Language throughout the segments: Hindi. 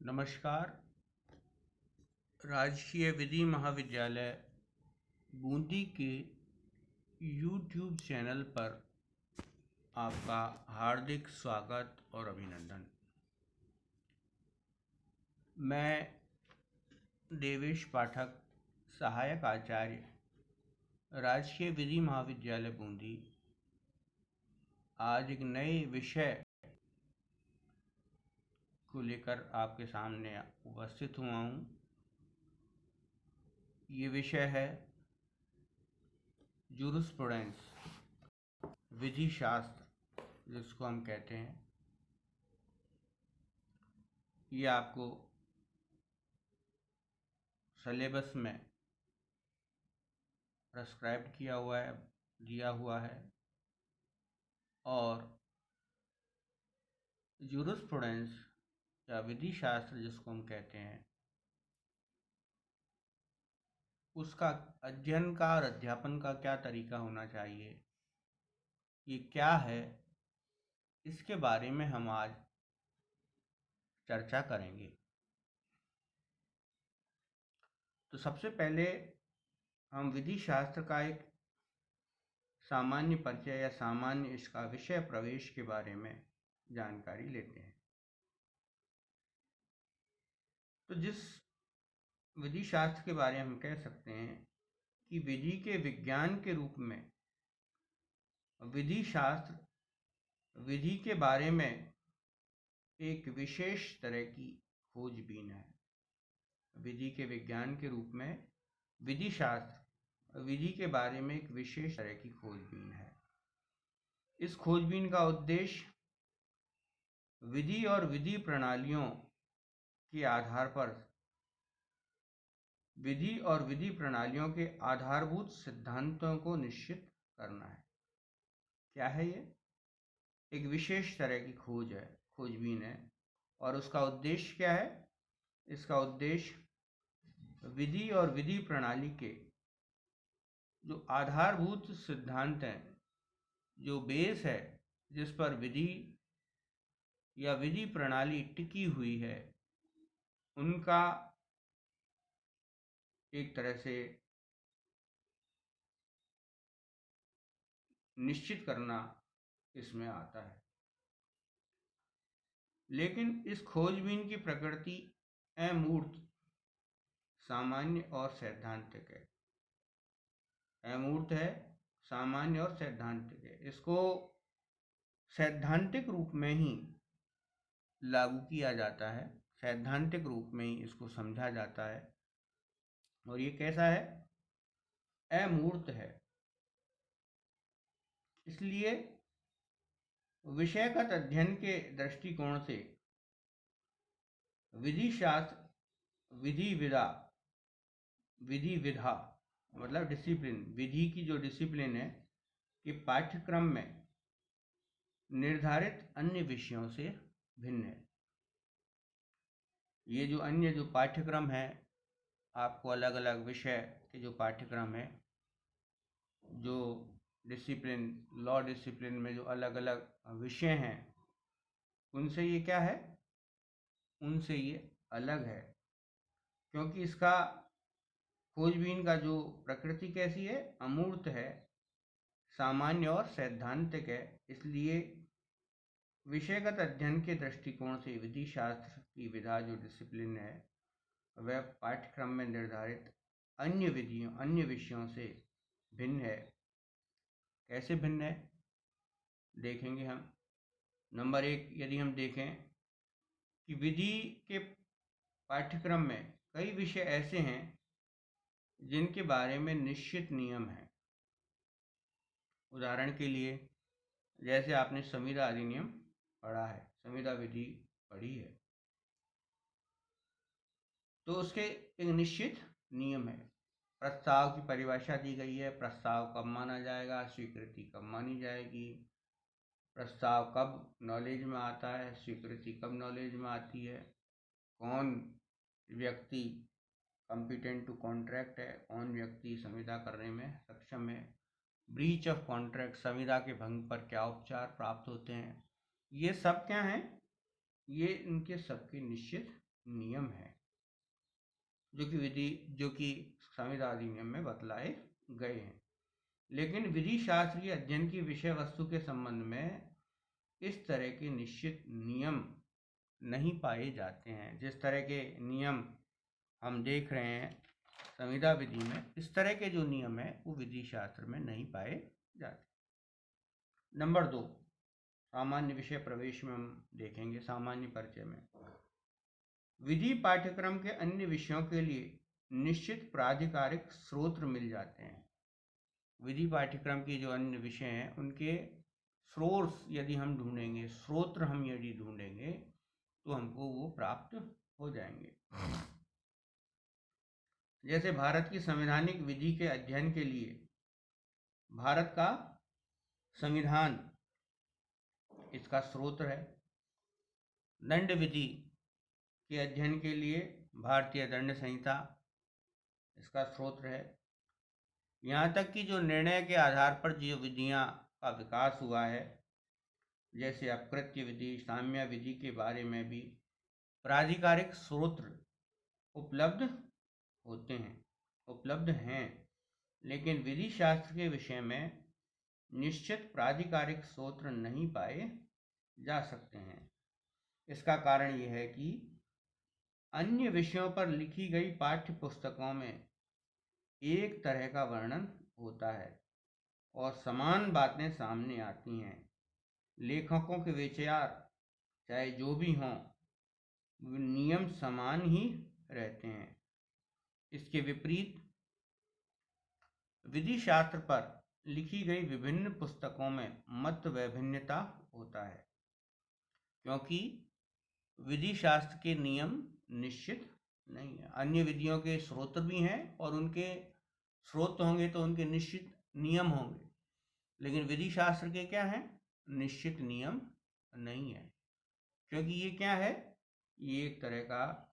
नमस्कार। राजकीय विधि महाविद्यालय बूंदी के यूट्यूब चैनल पर आपका हार्दिक स्वागत और अभिनंदन। मैं देवेश पाठक, सहायक आचार्य, राजकीय विधि महाविद्यालय बूंदी, आज एक नए विषय को लेकर आपके सामने उपस्थित हुआ हूँ। ये विषय है जूरिस्प्रूडेंस, विधि शास्त्र जिसको हम कहते हैं। ये आपको सिलेबस में प्रेस्क्राइब किया हुआ है, दिया हुआ है। और जूरिस्प्रूडेंस या विधि शास्त्र जिसको हम कहते हैं, उसका अध्ययन का और अध्यापन का क्या तरीका होना चाहिए, ये क्या है, इसके बारे में हम आज चर्चा करेंगे। तो सबसे पहले हम विधि शास्त्र का एक सामान्य परिचय या सामान्य इसका विषय प्रवेश के बारे में जानकारी लेते हैं। तो जिस विधि शास्त्र के बारे में हम कह सकते हैं कि विधि के विज्ञान के रूप में विधि शास्त्र विधि के बारे में एक विशेष तरह की खोजबीन है। विधि के विज्ञान के रूप में विधि शास्त्र विधि के बारे में एक विशेष तरह की खोजबीन है। इस खोजबीन का उद्देश्य विधि और विधि प्रणालियों के आधार पर विधि और विधि प्रणालियों के आधारभूत सिद्धांतों को निश्चित करना है। क्या है ये? एक विशेष तरह की खोज है, खोजबीन है। और उसका उद्देश्य क्या है? इसका उद्देश्य विधि और विधि प्रणाली के जो आधारभूत सिद्धांत हैं, जो बेस है जिस पर विधि या विधि प्रणाली टिकी हुई है, उनका एक तरह से निश्चित करना इसमें आता है। लेकिन इस खोजबीन की प्रकृति अमूर्त, सामान्य और सैद्धांतिक है। अमूर्त है, सामान्य और सैद्धांतिक है। इसको सैद्धांतिक रूप में ही लागू किया जाता है, सैद्धांतिक रूप में ही इसको समझा जाता है। और ये कैसा है? अमूर्त है। इसलिए विषयगत अध्ययन के दृष्टिकोण से विधि शास्त्र विधि विधा मतलब डिसिप्लिन, विधि की जो डिसिप्लिन है कि पाठ्यक्रम में निर्धारित अन्य विषयों से भिन्न है। ये जो अन्य जो पाठ्यक्रम है, आपको अलग अलग विषय के जो पाठ्यक्रम है, जो डिसिप्लिन, लॉ डिसिप्लिन में जो अलग अलग विषय हैं, उनसे ये क्या है? उनसे ये अलग है। क्योंकि इसका खोजबीन का जो प्रकृति कैसी है? अमूर्त है, सामान्य और सैद्धांतिक है। इसलिए विषयगत अध्ययन के दृष्टिकोण से विधि शास्त्र की विधा जो डिसिप्लिन है, वह पाठ्यक्रम में निर्धारित अन्य विषयों से भिन्न है। कैसे भिन्न है देखेंगे हम। नंबर 1, यदि हम देखें कि विधि के पाठ्यक्रम में कई विषय ऐसे हैं जिनके बारे में निश्चित नियम है। उदाहरण के लिए, जैसे आपने संविदा अधिनियम पढ़ा है, संविदा विधि पढ़ी है, तो उसके एक निश्चित नियम है। प्रस्ताव की परिभाषा दी गई है, प्रस्ताव कब माना जाएगा, स्वीकृति कब मानी जाएगी, प्रस्ताव कब नॉलेज में आता है, स्वीकृति कब नॉलेज में आती है, कौन व्यक्ति कॉम्पिटेंट टू कॉन्ट्रैक्ट है, कौन व्यक्ति संविदा करने में सक्षम है, ब्रीच ऑफ कॉन्ट्रैक्ट, संविदा के भंग पर क्या उपचार प्राप्त होते हैं। ये सब क्या हैं? ये इनके सबके निश्चित नियम हैं जो कि संविदा अधिनियम में बतलाए गए हैं। लेकिन विधि शास्त्रीय अध्ययन की विषय वस्तु के संबंध में इस तरह के निश्चित नियम नहीं पाए जाते हैं। जिस तरह के नियम हम देख रहे हैं संविदा विधि में, इस तरह के जो नियम है वो विधि शास्त्र में नहीं पाए जाते। नंबर 2, सामान्य विषय प्रवेश में हम देखेंगे। सामान्य परिचय में विधि पाठ्यक्रम के अन्य विषयों के लिए निश्चित प्राधिकारिक स्रोत मिल जाते हैं। विधि पाठ्यक्रम की जो अन्य विषय हैं उनके सोर्स यदि हम ढूंढेंगे, स्रोत हम यदि ढूंढेंगे तो हमको वो प्राप्त हो जाएंगे। जैसे भारत की संवैधानिक विधि के अध्ययन के लिए भारत का संविधान इसका स्रोत है। दंड विधि के अध्ययन के लिए भारतीय दंड संहिता इसका स्रोत है। यहाँ तक कि जो निर्णय के आधार पर जो विधियाँ का विकास हुआ है, जैसे अकृत्य विधि, साम्य विधि के बारे में भी प्राधिकारिक स्रोत उपलब्ध हैं, लेकिन विधि शास्त्र के विषय में निश्चित प्राधिकारिक स्रोत नहीं पाए जा सकते हैं। इसका कारण यह है कि अन्य विषयों पर लिखी गई पाठ्य पुस्तकों में एक तरह का वर्णन होता है और समान बातें सामने आती हैं। लेखकों के विचार चाहे जो भी हों, नियम समान ही रहते हैं। इसके विपरीत विधि शास्त्र पर लिखी गई विभिन्न पुस्तकों में मत वैभिन्नता होता है, क्योंकि विधि शास्त्र के नियम निश्चित नहीं है। अन्य विधियों के स्रोत भी हैं और उनके स्रोत होंगे तो उनके निश्चित नियम होंगे, लेकिन विधि शास्त्र के क्या हैं? निश्चित नियम नहीं है, क्योंकि ये क्या है? ये एक तरह का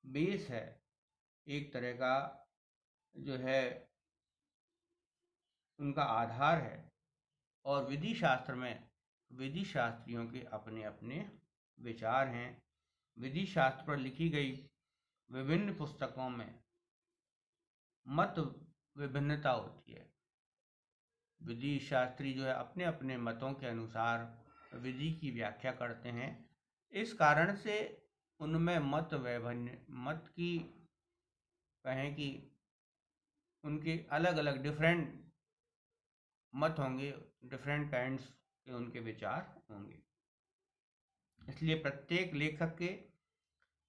बेस है, एक तरह का जो है उनका आधार है। और विधि शास्त्र में विधि शास्त्रियों के अपने अपने विचार हैं। विधि शास्त्र पर लिखी गई विभिन्न पुस्तकों में मत विभिन्नता होती है। विधि शास्त्री जो है अपने अपने मतों के अनुसार विधि की व्याख्या करते हैं। इस कारण से उनमें मत की कहें कि उनके अलग अलग डिफरेंट मत होंगे, डिफरेंट काइंड्स के उनके विचार होंगे। इसलिए प्रत्येक लेखक के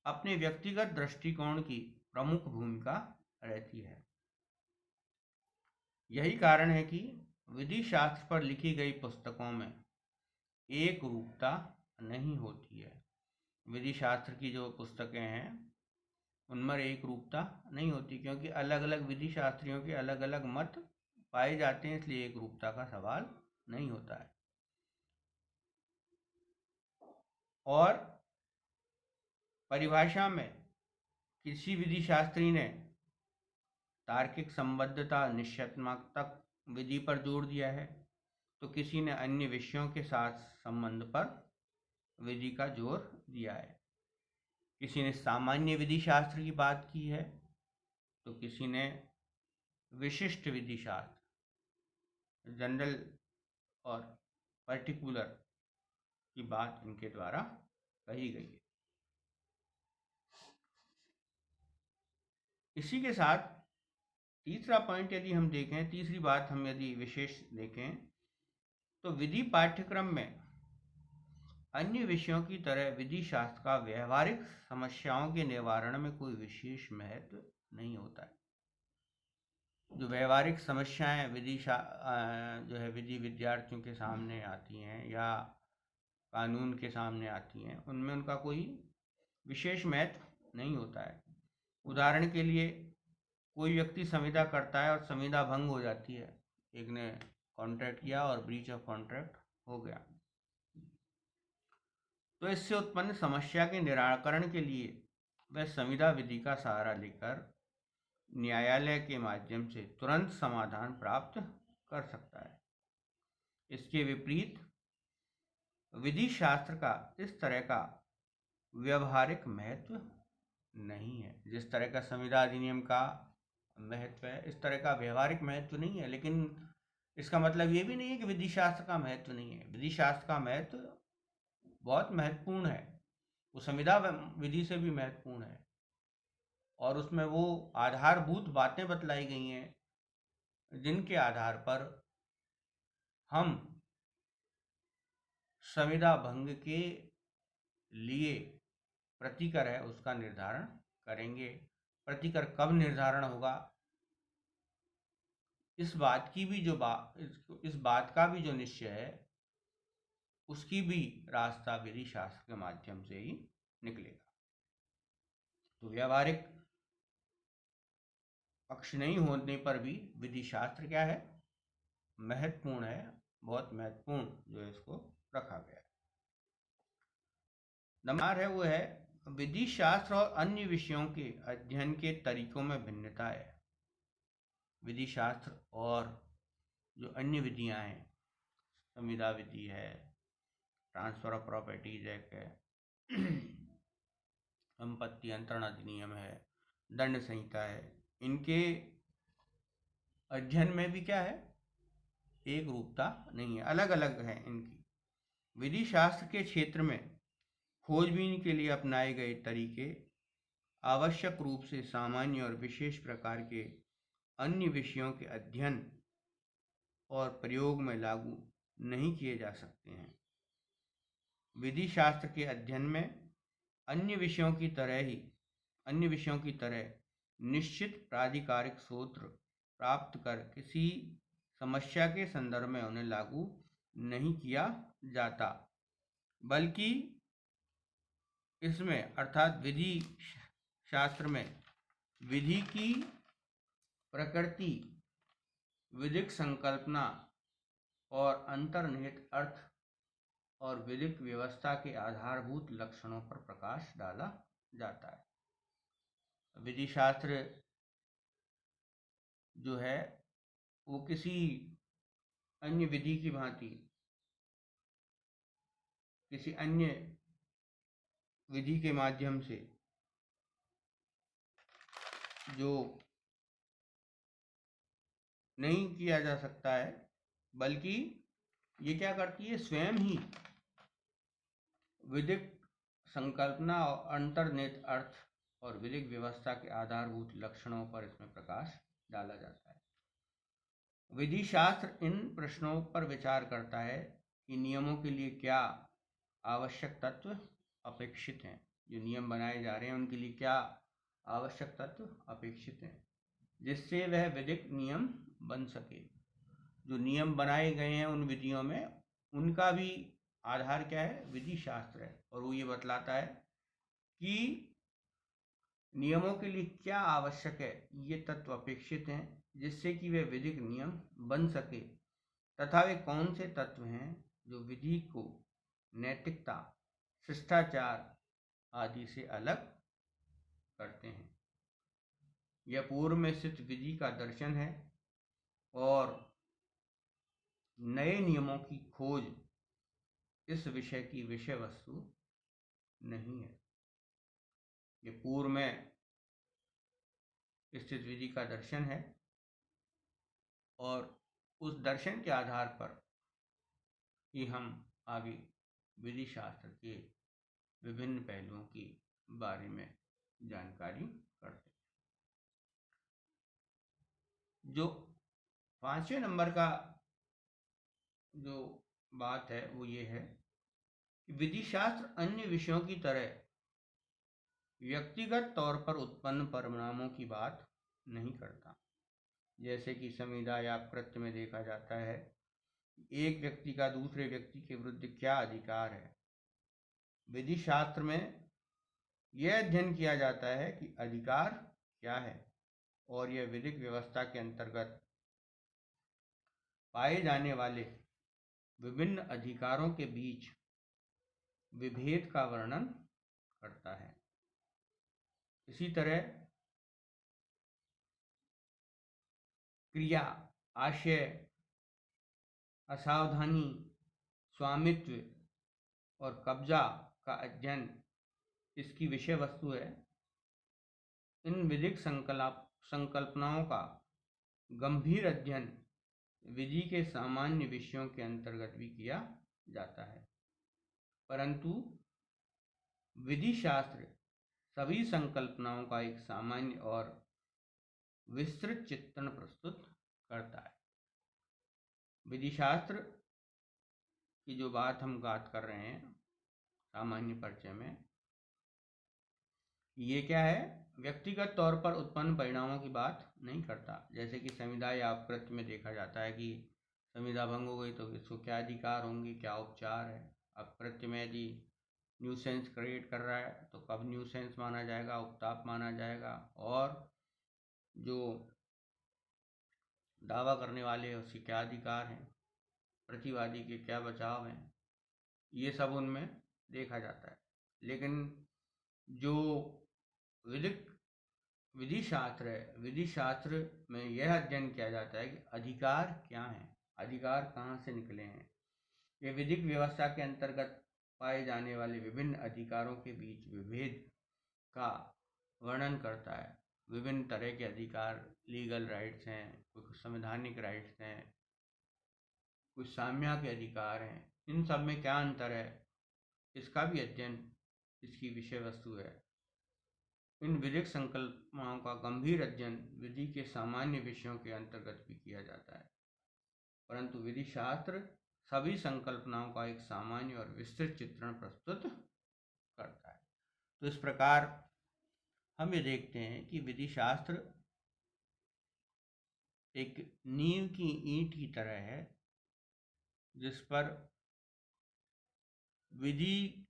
अपने व्यक्तिगत दृष्टिकोण की प्रमुख भूमिका रहती है। यही कारण है कि विधि शास्त्र पर लिखी गई पुस्तकों में एक रूपता नहीं होती है। विधि शास्त्र की जो पुस्तकें हैं उनमें एक रूपता नहीं होती, क्योंकि अलग अलग विधि शास्त्रियों के अलग अलग मत पाए जाते हैं, इसलिए एक रूपता का सवाल नहीं होता है। और परिभाषा में किसी विधि शास्त्री ने तार्किक संबद्धता, निश्चयात्मक विधि पर जोर दिया है, तो किसी ने अन्य विषयों के साथ संबंध पर विधि का जोर दिया है। किसी ने सामान्य विधि शास्त्र की बात की है, तो किसी ने विशिष्ट विधि शास्त्र, जनरल और पर्टिकुलर की बात इनके द्वारा कही गई है। इसी के साथ तीसरा पॉइंट यदि हम देखें, तीसरी बात हम यदि विशेष देखें, तो विधि पाठ्यक्रम में अन्य विषयों की तरह विधि शास्त्र का व्यवहारिक समस्याओं के निवारण में कोई विशेष महत्व नहीं होता है। जो व्यवहारिक समस्याएं जो है विधि विद्यार्थियों के सामने आती हैं या कानून के सामने आती हैं, उनमें उनका कोई विशेष महत्व नहीं होता है। उदाहरण के लिए कोई व्यक्ति संविदा करता है और संविदा भंग हो जाती है, एक ने कॉन्ट्रैक्ट किया और ब्रीच ऑफ कॉन्ट्रैक्ट हो गया, तो इससे उत्पन्न समस्या के निराकरण के लिए वह संविदा विधि का सहारा लेकर न्यायालय के माध्यम से तुरंत समाधान प्राप्त कर सकता है। इसके विपरीत विधि शास्त्र का इस तरह का व्यवहारिक महत्व नहीं है। जिस तरह का संविदा अधिनियम का महत्व है, इस तरह का व्यवहारिक महत्व नहीं है। लेकिन इसका मतलब ये भी नहीं है कि विधि शास्त्र का महत्व नहीं है। विधि शास्त्र का महत्व बहुत महत्वपूर्ण है, वो संविदा विधि से भी महत्वपूर्ण है, और उसमें वो आधारभूत बातें बतलाई गई हैं जिनके आधार पर हम संविदा भंग के लिए प्रतिकर है उसका निर्धारण करेंगे। प्रतिकर कब निर्धारण होगा, इस बात का भी जो निश्चय है, उसकी भी रास्ता विधि शास्त्र के माध्यम से ही निकलेगा। तो व्यावहारिक पक्ष नहीं होने पर भी विधि शास्त्र क्या है, महत्वपूर्ण है, बहुत महत्वपूर्ण जो है इसको रखा गया है। नंबर है वो है विधि शास्त्र और अन्य विषयों के अध्ययन के तरीकों में भिन्नता है। विधि शास्त्र और जो अन्य विधियां हैं, संविदा विधि है, ट्रांसफर ऑफ प्रॉपर्टीज एक्ट है, संपत्ति अंतरण अधिनियम है, दंड संहिता है, इनके अध्ययन में भी क्या है, एक रूपता नहीं है, अलग अलग है इनकी। विधि शास्त्र के क्षेत्र में खोजबीन के लिए अपनाए गए तरीके आवश्यक रूप से सामान्य और विशेष प्रकार के अन्य विषयों के अध्ययन और प्रयोग में लागू नहीं किए जा सकते हैं। विधि शास्त्र के अध्ययन में अन्य विषयों की तरह निश्चित प्राधिकारिक सूत्र प्राप्त कर किसी समस्या के संदर्भ में उन्हें लागू नहीं किया जाता, बल्कि इसमें अर्थात विधि शास्त्र में विधि की प्रकृति, विधिक संकल्पना और अंतर्निहित अर्थ और विधिक व्यवस्था के आधारभूत लक्षणों पर प्रकाश डाला जाता है। विधि शास्त्र जो है वो किसी अन्य विधि की भांति किसी अन्य विधि के माध्यम से जो नहीं किया जा सकता है, बल्कि ये क्या करती है, स्वयं ही विधिक संकल्पना और अंतर्निहित अर्थ और विधिक व्यवस्था के आधारभूत लक्षणों पर इसमें प्रकाश डाला जाता है। विधि शास्त्र इन प्रश्नों पर विचार करता है कि नियमों के लिए क्या आवश्यक तत्व अपेक्षित हैं, जो नियम बनाए जा रहे हैं उनके लिए क्या आवश्यक तत्व अपेक्षित हैं, जिससे वह विधिक नियम बन सके। जो नियम बनाए गए हैं उन विधियों में, उनका भी आधार क्या है, विधि शास्त्र है, और वो ये बतलाता है कि नियमों के लिए क्या आवश्यक है, ये तत्व अपेक्षित हैं जिससे कि वे विधिक नियम बन सके, तथा वे कौन से तत्व हैं जो विधि को नैतिकता, शिष्टाचार आदि से अलग करते हैं। यह पूर्व में स्थित विधि का दर्शन है और नए नियमों की खोज इस विषय की विषय वस्तु नहीं है। ये पूर्व में स्थित विधि का दर्शन है और उस दर्शन के आधार पर ही हम आगे विधि शास्त्र के विभिन्न पहलुओं के बारे में जानकारी करते हैं। जो 5वें नंबर का जो बात है वो ये है कि विधि शास्त्र अन्य विषयों की तरह व्यक्तिगत तौर पर उत्पन्न परिणामों की बात नहीं करता। जैसे कि संविदा या कृत्य में देखा जाता है, एक व्यक्ति का दूसरे व्यक्ति के विरुद्ध क्या अधिकार है। विधि शास्त्र में यह अध्ययन किया जाता है कि अधिकार क्या है और यह विधिक व्यवस्था के अंतर्गत पाए जाने वाले विभिन्न अधिकारों के बीच विभेद का वर्णन करता है। इसी तरह क्रिया, आशय, असावधानी, स्वामित्व और कब्जा का अध्ययन इसकी विषय वस्तु है, इन विधिक संकल्पनाओं का गंभीर अध्ययन विधि के सामान्य विषयों के अंतर्गत भी किया जाता है, परंतु विधि शास्त्र सभी संकल्पनाओं का एक सामान्य और विस्तृत चित्रण प्रस्तुत करता है। विधि शास्त्र की जो बात हम कर रहे हैं सामान्य परिचय में, ये क्या है, व्यक्तिगत तौर पर उत्पन्न परिणामों की बात नहीं करता। जैसे कि संविदा या अपकृत्य में देखा जाता है कि संविदा भंग हो गई तो इसको क्या अधिकार होंगे, क्या उपचार है। अपकृत्य में यदि न्यूसेंस क्रिएट कर रहा है तो कब न्यूसेंस माना जाएगा, उपताप माना जाएगा, और जो दावा करने वाले हैं उसके क्या अधिकार हैं, प्रतिवादी के क्या बचाव हैं, ये सब उनमें देखा जाता है। लेकिन जो विधि शास्त्र है, विधि शास्त्र में यह अध्ययन किया जाता है कि अधिकार क्या हैं, अधिकार कहाँ से निकले हैं। ये विधिक व्यवस्था के अंतर्गत पाए जाने वाले विभिन्न अधिकारों के बीच विभेद का वर्णन करता है। विभिन्न तरह के अधिकार, लीगल राइट्स हैं, कुछ संवैधानिक राइट्स हैं, कुछ साम्या के अधिकार हैं, इन सब में क्या अंतर है, इसका भी अध्ययन इसकी विषय वस्तु है। इन विधिक संकल्पनाओं का गंभीर अध्ययन विधि के सामान्य विषयों के अंतर्गत भी किया जाता है, परंतु विधि शास्त्र सभी संकल्पनाओं का एक सामान्य और विस्तृत चित्रण प्रस्तुत करता है। तो इस प्रकार हम ये देखते हैं कि विधि शास्त्र एक नींव की ईंट की तरह है, जिस पर विधि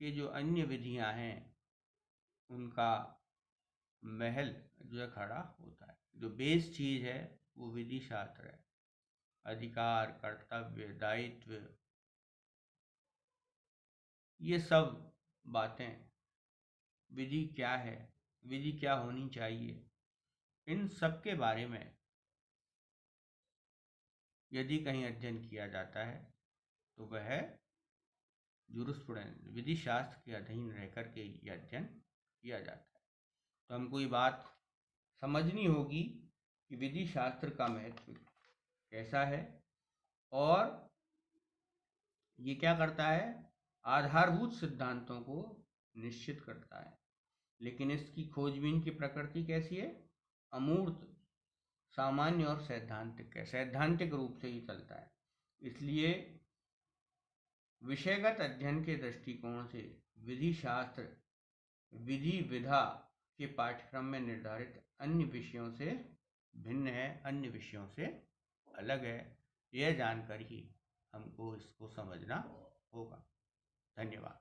के जो अन्य विधियां हैं उनका महल जो है खड़ा होता है। जो बेस चीज है वो विधि शास्त्र है। अधिकार, कर्तव्य, दायित्व, ये सब बातें, विधि क्या है, विधि क्या होनी चाहिए, इन सब के बारे में यदि कहीं अध्ययन किया जाता है तो वह जूरिस्प्रूडेंस, विधि शास्त्र के अधीन रहकर के यह अध्ययन किया जाता है। तो हमको ये बात समझनी होगी कि विधि शास्त्र का महत्व कैसा है और ये क्या करता है, आधारभूत सिद्धांतों को निश्चित करता है। लेकिन इसकी खोजबीन की प्रकृति कैसी है, अमूर्त, सामान्य और सैद्धांतिक है, सैद्धांतिक रूप से ही चलता है। इसलिए विषयगत अध्ययन के दृष्टिकोण से विधि शास्त्र विधि विधा के पाठ्यक्रम में निर्धारित अन्य विषयों से भिन्न है, अन्य विषयों से अलग है। यह जानकर ही हमको इसको समझना होगा। धन्यवाद।